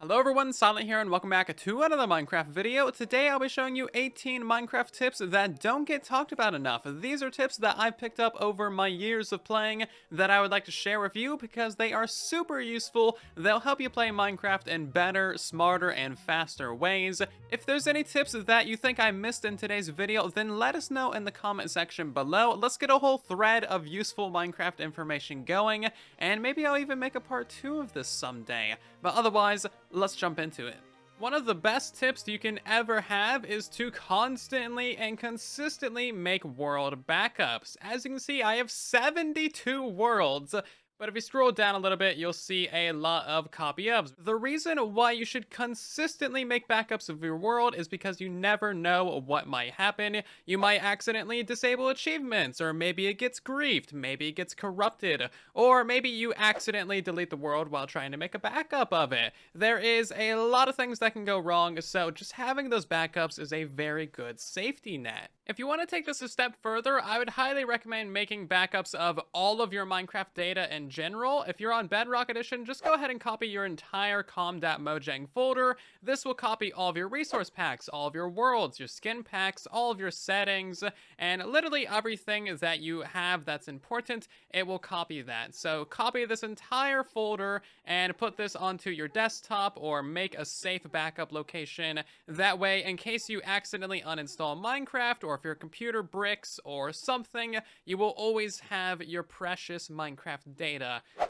Hello everyone, Silent here and welcome back to another Minecraft video. Today I'll be showing you 18 Minecraft tips that don't get talked about enough. These are tips that I've picked up over my years of playing that I would like to share with you because they are super useful. They'll help you play Minecraft in better, smarter, and faster ways. If there's any tips that you think I missed in today's video, then let us know in the comment section below. Let's get a whole thread of useful Minecraft information going, and maybe I'll even make a part 2 of this someday. But otherwise, let's jump into it. One of the best tips you can ever have is to constantly and consistently make world backups. As you can see, I have 72 worlds. But if you scroll down a little bit, you'll see a lot of copy-ups. The reason why you should consistently make backups of your world is because you never know what might happen. You might accidentally disable achievements, or maybe it gets griefed, maybe it gets corrupted, or maybe you accidentally delete the world while trying to make a backup of it. There is a lot of things that can go wrong, so just having those backups is a very good safety net. If you want to take this a step further, I would highly recommend making backups of all of your Minecraft data in general. If you're on Bedrock Edition, just go ahead and copy your entire com.mojang folder. This will copy all of your resource packs, all of your worlds, your skin packs, all of your settings, and literally everything that you have that's important, it will copy that. So copy this entire folder and put this onto your desktop or make a safe backup location. That way, in case you accidentally uninstall Minecraft, or if your computer bricks or something, you will always have your precious Minecraft data.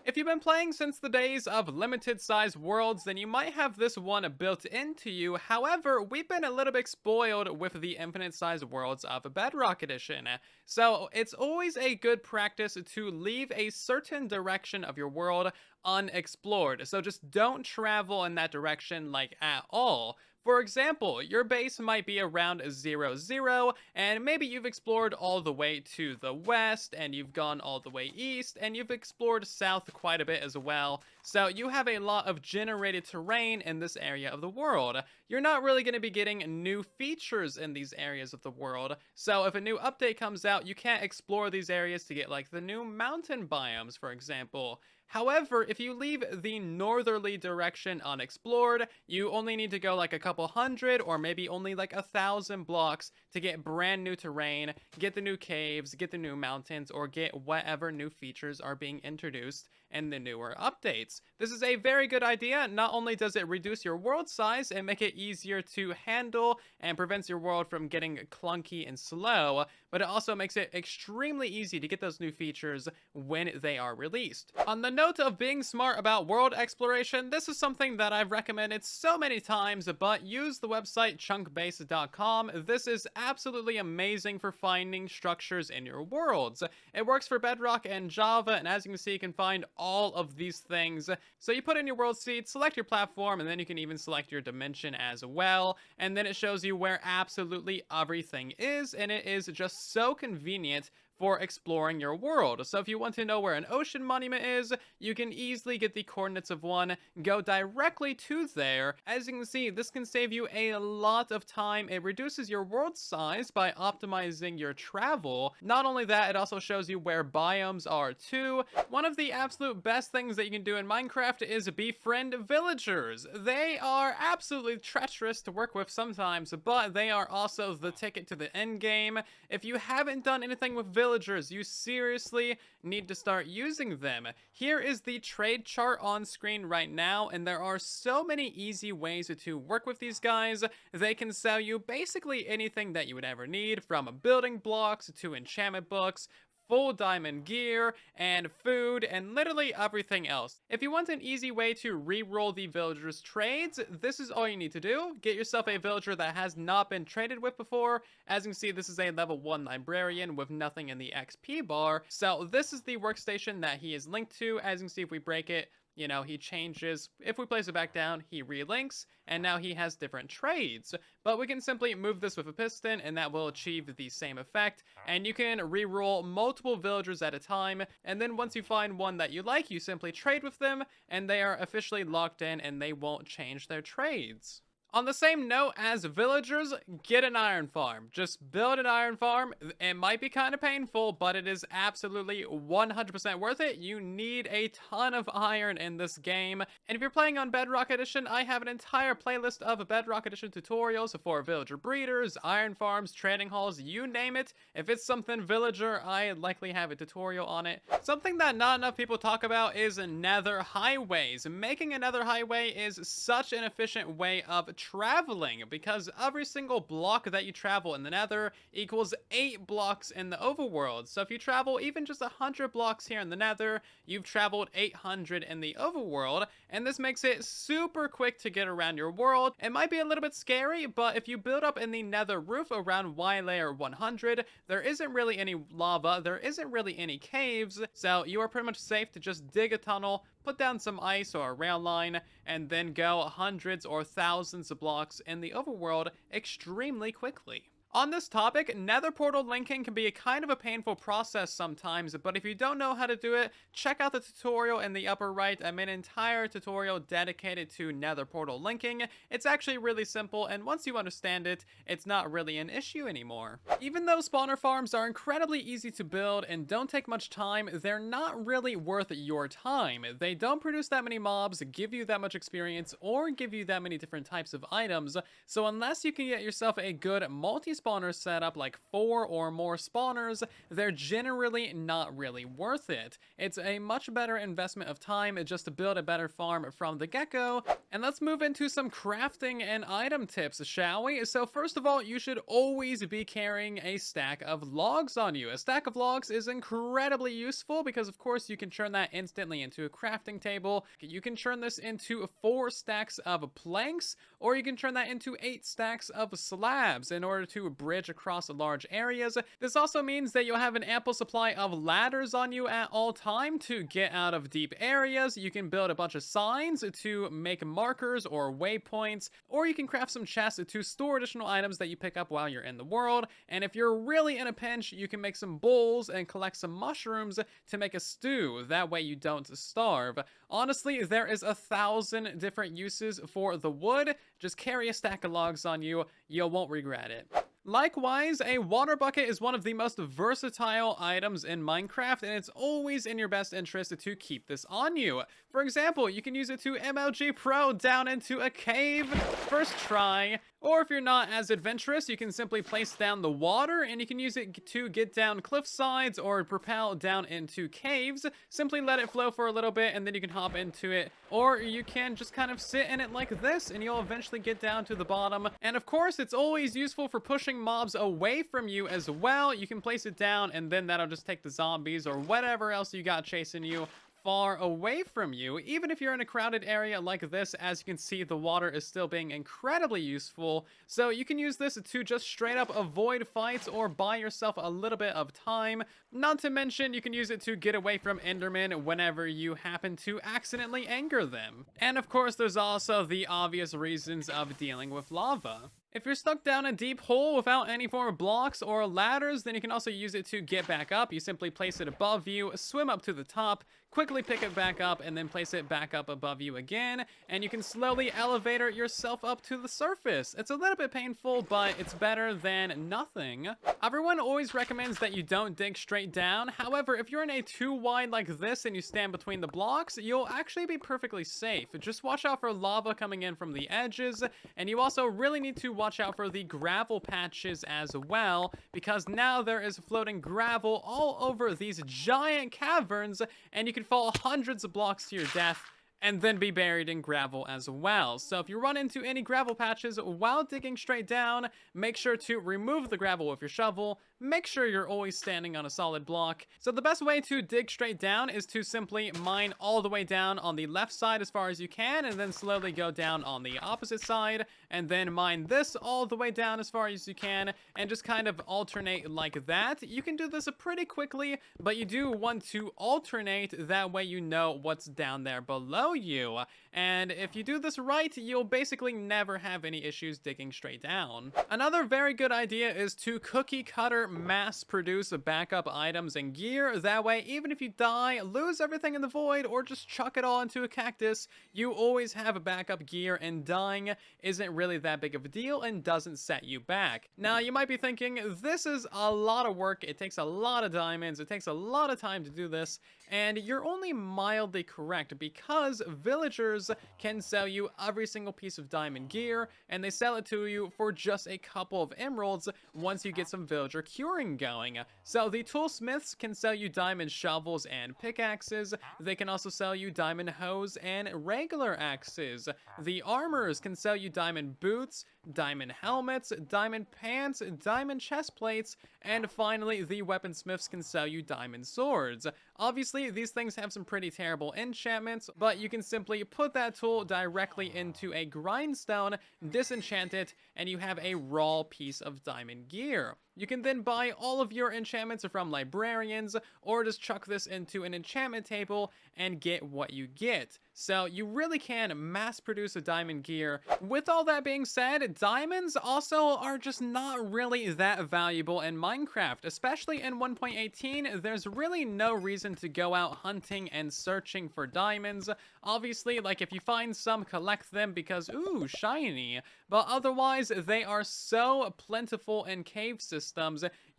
If you've been playing since the days of limited size worlds, then you might have this one built into you. However, we've been a little bit spoiled with the infinite size worlds of Bedrock Edition. So it's always a good practice to leave a certain direction of your world unexplored. So just don't travel in that direction like at all. For example, your base might be around 0, 0, and maybe you've explored all the way to the west, and you've gone all the way east, and you've explored south quite a bit as well. So you have a lot of generated terrain in this area of the world. You're not really going to be getting new features in these areas of the world. So if a new update comes out, you can't explore these areas to get like the new mountain biomes, for example. However, if you leave the northerly direction unexplored, you only need to go like a couple hundred or maybe only like 1,000 blocks to get brand new terrain, get the new caves, get the new mountains, or get whatever new features are being introduced in the newer updates. This is a very good idea. Not only does it reduce your world size and make it easier to handle and prevents your world from getting clunky and slow, but it also makes it extremely easy to get those new features when they are released. On the note of being smart about world exploration, this is something that I've recommended so many times, but use the website chunkbase.com. This is absolutely amazing for finding structures in your worlds. It works for Bedrock and Java, and as you can see, you can find all of these things. So you put in your world seed, select your platform, and then you can even select your dimension as well, and then it shows you where absolutely everything is, and it is just so convenient for exploring your world. So if you want to know where an ocean monument is, you can easily get the coordinates of one, go directly to there. As you can see, this can save you a lot of time. It reduces your world size by optimizing your travel. Not only that, it also shows you where biomes are too. One of the absolute best things that you can do in Minecraft is befriend villagers. They are absolutely treacherous to work with sometimes, but they are also the ticket to the end game. If you haven't done anything with villagers, you seriously need to start using them. Here is the trade chart on screen right now, and there are so many easy ways to work with these guys. They can sell you basically anything that you would ever need, from building blocks to enchantment books, full diamond gear, and food, and literally everything else. If you want an easy way to re-roll the villagers' trades, this is all you need to do. Get yourself a villager that has not been traded with before. As you can see, this is a level 1 librarian with nothing in the XP bar. So this is the workstation that he is linked to. As you can see, if we break it, you know, he changes. If we place it back down, he relinks, and now he has different trades. But we can simply move this with a piston, and that will achieve the same effect. And you can re-roll multiple villagers at a time, and then once you find one that you like, you simply trade with them, and they are officially locked in, and they won't change their trades. On the same note as villagers, get an iron farm. Just build an iron farm. It might be kind of painful, but it is absolutely 100% worth it. You need a ton of iron in this game. And if you're playing on Bedrock Edition, I have an entire playlist of Bedrock Edition tutorials for villager breeders, iron farms, trading halls, you name it. If it's something villager, I likely have a tutorial on it. Something that not enough people talk about is nether highways. Making a nether highway is such an efficient way of traveling, because every single block that you travel in the nether equals 8 blocks in the overworld. So if you travel even just 100 blocks here in the nether, you've traveled 800 in the overworld, and this makes it super quick to get around your world. It might be a little bit scary, but if you build up in the nether roof around Y layer 100, there isn't really any lava, there isn't really any caves, so you are pretty much safe to just dig a tunnel, put down some ice or a rail line, and then go hundreds or thousands of blocks in the overworld extremely quickly. On this topic, nether portal linking can be a kind of a painful process sometimes, but if you don't know how to do it, check out the tutorial in the upper right. I made an entire tutorial dedicated to nether portal linking. It's actually really simple, and once you understand it, it's not really an issue anymore. Even though spawner farms are incredibly easy to build and don't take much time, they're not really worth your time. They don't produce that many mobs, give you that much experience, or give you that many different types of items, so unless you can get yourself a good multi-spawner setup like 4 or more spawners, they're generally not really worth it. It's a much better investment of time just to build a better farm from the get-go. And let's move into some crafting and item tips, shall we? So first of all, you should always be carrying a stack of logs on you. A stack of logs is incredibly useful because of course you can turn that instantly into a crafting table. You can turn this into 4 stacks of planks, or you can turn that into 8 stacks of slabs in order to bridge across large areas. This also means that you'll have an ample supply of ladders on you at all time to get out of deep areas. You can build a bunch of signs to make markers or waypoints, or you can craft some chests to store additional items that you pick up while you're in the world. And if you're really in a pinch, you can make some bowls and collect some mushrooms to make a stew. That way you don't starve. Honestly, there is 1,000 different uses for the wood. Just carry a stack of logs on you. You won't regret it. Likewise, a water bucket is one of the most versatile items in Minecraft, and it's always in your best interest to keep this on you. For example, you can use it to MLG Pro down into a cave first try, or if you're not as adventurous, you can simply place down the water, and you can use it to get down cliff sides or propel down into caves. Simply let it flow for a little bit, and then you can hop into it, or you can just kind of sit in it like this, and you'll eventually get down to the bottom. And of course, it's always useful for pushing mobs away from you as well. You can place it down, and then that'll just take the zombies or whatever else you got chasing you far away from you. Even if you're in a crowded area like this, as you can see, the water is still being incredibly useful. So you can use this to just straight up avoid fights or buy yourself a little bit of time. Not to mention, you can use it to get away from Endermen whenever you happen to accidentally anger them. And of course, there's also the obvious reasons of dealing with lava. If you're stuck down a deep hole without any form of blocks or ladders, then you can also use it to get back up. You simply place it above you, swim up to the top, quickly pick it back up, and then place it back up above you again, and you can slowly elevator yourself up to the surface. It's a little bit painful, but it's better than nothing. Everyone always recommends that you don't dig straight down. However, if you're in a too wide like this and you stand between the blocks, you'll actually be perfectly safe. Just watch out for lava coming in from the edges, and you also really need to watch out for the gravel patches as well, because now there is floating gravel all over these giant caverns, and you can fall hundreds of blocks to your death and then be buried in gravel as well. So if you run into any gravel patches while digging straight down, make sure to remove the gravel with your shovel. Make sure you're always standing on a solid block. So the best way to dig straight down is to simply mine all the way down on the left side as far as you can, and then slowly go down on the opposite side, and then mine this all the way down as far as you can, and just kind of alternate like that. You can do this pretty quickly, but you do want to alternate, that way you know what's down there below you. And if you do this right, you'll basically never have any issues digging straight down. Another very good idea is to cookie cutter mass produce backup items and gear. That way, even if you die, lose everything in the void, or just chuck it all into a cactus, you always have a backup gear, and dying isn't really that big of a deal and doesn't set you back. Now, you might be thinking, this is a lot of work, it takes a lot of diamonds, it takes a lot of time to do this, and you're only mildly correct, because villagers can sell you every single piece of diamond gear, and they sell it to you for just a couple of emeralds once you get some villager curing going. So the toolsmiths can sell you diamond shovels and pickaxes. They can also sell you diamond hoes and regular axes. The armorers can sell you diamond boots, diamond helmets, diamond pants, diamond chest plates, and finally the weaponsmiths can sell you diamond swords. Obviously, these things have some pretty terrible enchantments, but you can simply put that tool directly into a grindstone, disenchant it, and you have a raw piece of diamond gear. You can then buy all of your enchantments from librarians, or just chuck this into an enchantment table and get what you get. So you really can mass produce a diamond gear. With all that being said, diamonds also are just not really that valuable in Minecraft, especially in 1.18. There's really no reason to go out hunting and searching for diamonds. Obviously, like if you find some, collect them because, ooh, shiny. But otherwise, they are so plentiful in cave systems,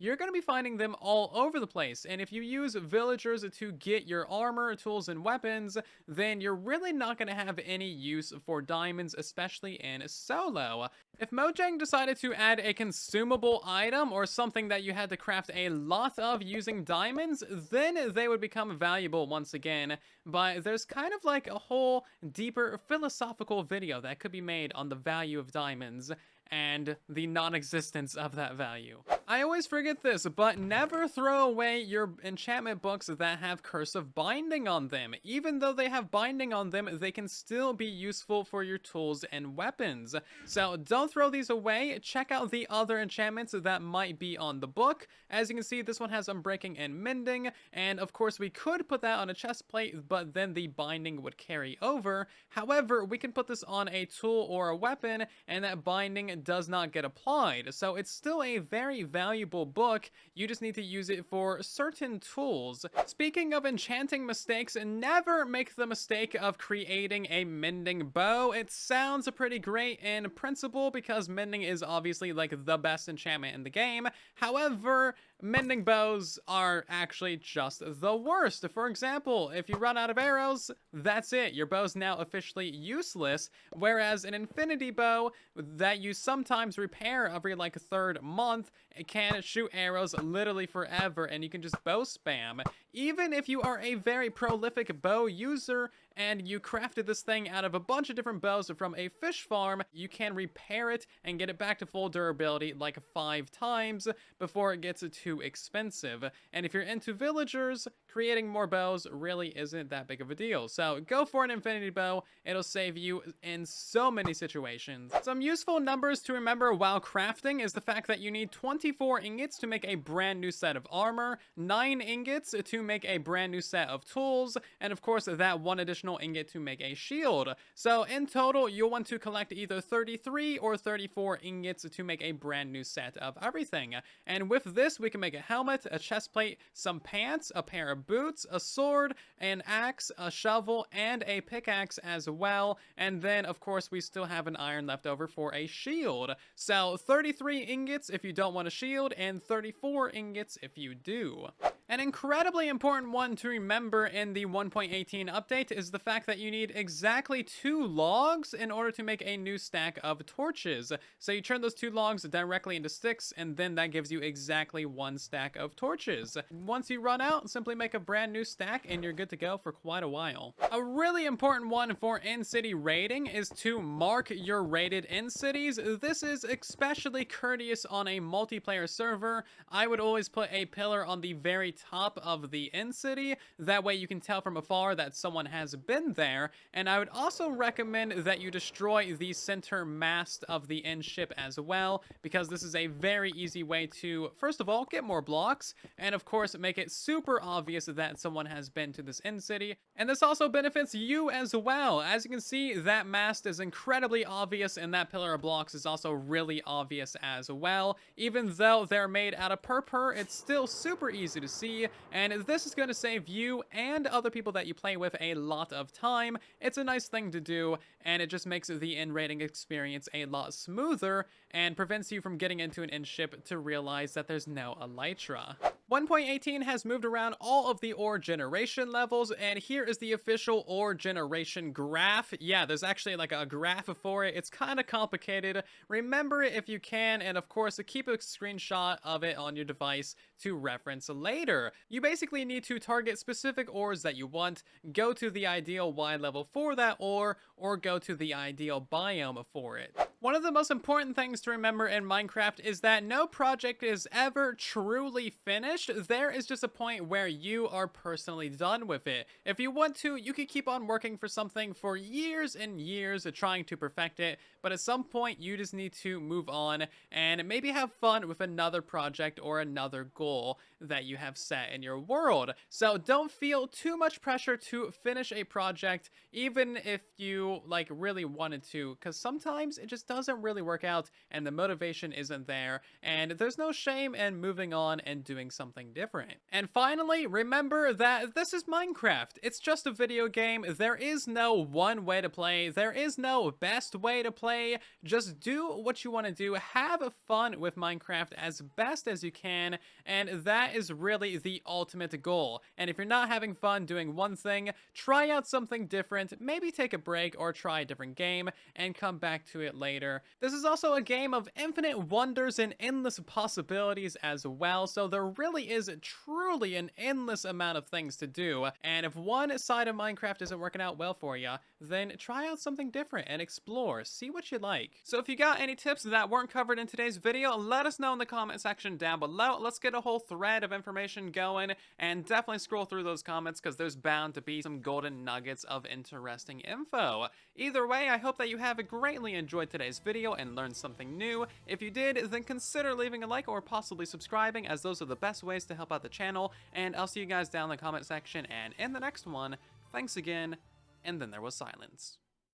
you're going to be finding them all over the place. And if you use villagers to get your armor, tools, and weapons, then you're really not going to have any use for diamonds, especially in solo. If Mojang decided to add a consumable item or something that you had to craft a lot of using diamonds, then they would become valuable once again. But there's kind of like a whole deeper philosophical video that could be made on the value of diamonds and the non-existence of that value. I always forget this, but never throw away your enchantment books that have cursive binding on them. Even though they have binding on them, they can still be useful for your tools and weapons. So don't throw these away. Check out the other enchantments that might be on the book. As you can see, this one has Unbreaking and Mending, and of course we could put that on a chest plate, but then the binding would carry over. However, we can put this on a tool or a weapon, and that binding does not get applied. So it's still a very valuable book. You just need to use it for certain tools. Speaking of enchanting mistakes, never make the mistake of creating a mending bow. It sounds pretty great in principle because mending is obviously like the best enchantment in the game. However, mending bows are actually just the worst. For example, if you run out of arrows, that's it. Your bow's now officially useless, whereas an infinity bow that you sometimes repair every like third month, it can shoot arrows literally forever, and you can just bow spam. Even if you are a very prolific bow user and you crafted this thing out of a bunch of different bows from a fish farm, you can repair it and get it back to full durability like 5 times before it gets too expensive. And if you're into villagers, creating more bows really isn't that big of a deal. So go for an infinity bow. It'll save you in so many situations. Some useful numbers to remember while crafting is the fact that you need 24 ingots to make a brand new set of armor, 9 ingots to make a brand new set of tools, and of course that 1 additional ingot to make a shield. So in total, you'll want to collect either 33 or 34 ingots to make a brand new set of everything. And with this, we can make a helmet, a chest plate, some pants, a pair of boots, a sword, an axe, a shovel, and a pickaxe as well. And then, of course, we still have an iron left over for a shield. So 33 ingots if you don't want a shield, and 34 ingots if you do. An incredibly important one to remember in the 1.18 update is the fact that you need exactly 2 logs in order to make a new stack of torches. So you turn those 2 logs directly into sticks, and then that gives you exactly 1 stack of torches. Once you run out, simply make a brand new stack and you're good to go for quite a while. A really important one for in-city raiding is to mark your raided in-cities. This is especially courteous on a multiplayer server. I would always put a pillar on the very top of the inn city. That way you can tell from afar that someone has been there. And I would also recommend that you destroy the center mast of the inn ship as well, because this is a very easy way to, first of all, get more blocks, and of course make it super obvious that someone has been to this inn city. And this also benefits you as well. As you can see, that mast is incredibly obvious, and that pillar of blocks is also really obvious as well. Even though they're made out of purpur, it's still super easy to see, and this is going to save you and other people that you play with a lot of time. It's a nice thing to do, and it just makes the inn raiding experience a lot smoother and prevents you from getting into an inn ship to realize that there's no elytra. 1.18 has moved around all of the ore generation levels, and here is the official ore generation graph. Yeah, there's actually like a graph for it. It's kind of complicated. Remember it if you can, and of course, keep a screenshot of it on your device to reference later. You basically need to target specific ores that you want, go to the ideal Y level for that ore, or go to the ideal biome for it. One of the most important things to remember in Minecraft is that no project is ever truly finished. There is just a point where you are personally done with it. If you want to, you could keep on working for something for years and years trying to perfect it, but at some point you just need to move on and maybe have fun with another project or another goal that you have set in your world. So don't feel too much pressure to finish a project, even if you like really wanted to, because sometimes it just doesn't really work out and the motivation isn't there, and there's no shame in moving on and doing something different. And finally, remember that this is Minecraft. It's just a video game. There is no one way to play. There is no best way to play. Just do what you want to do. Have fun with Minecraft as best as you can, and that is really the ultimate goal. And if you're not having fun doing one thing, try out something different. Maybe take a break or try a different game and come back to it later. This is also a game of infinite wonders and endless possibilities as well, so there really is truly an endless amount of things to do. And if one side of Minecraft isn't working out well for you, then try out something different and explore, see what you like. So if you got any tips that weren't covered in today's video, let us know in the comment section down below. Let's get a whole thread of information going, and definitely scroll through those comments because there's bound to be some golden nuggets of interesting info. Either way, I hope that you have greatly enjoyed today's video and learned something new. If you did, then consider leaving a like or possibly subscribing, as those are the best ways to help out the channel, and I'll see you guys down in the comment section and in the next one. Thanks again, and then there was silence.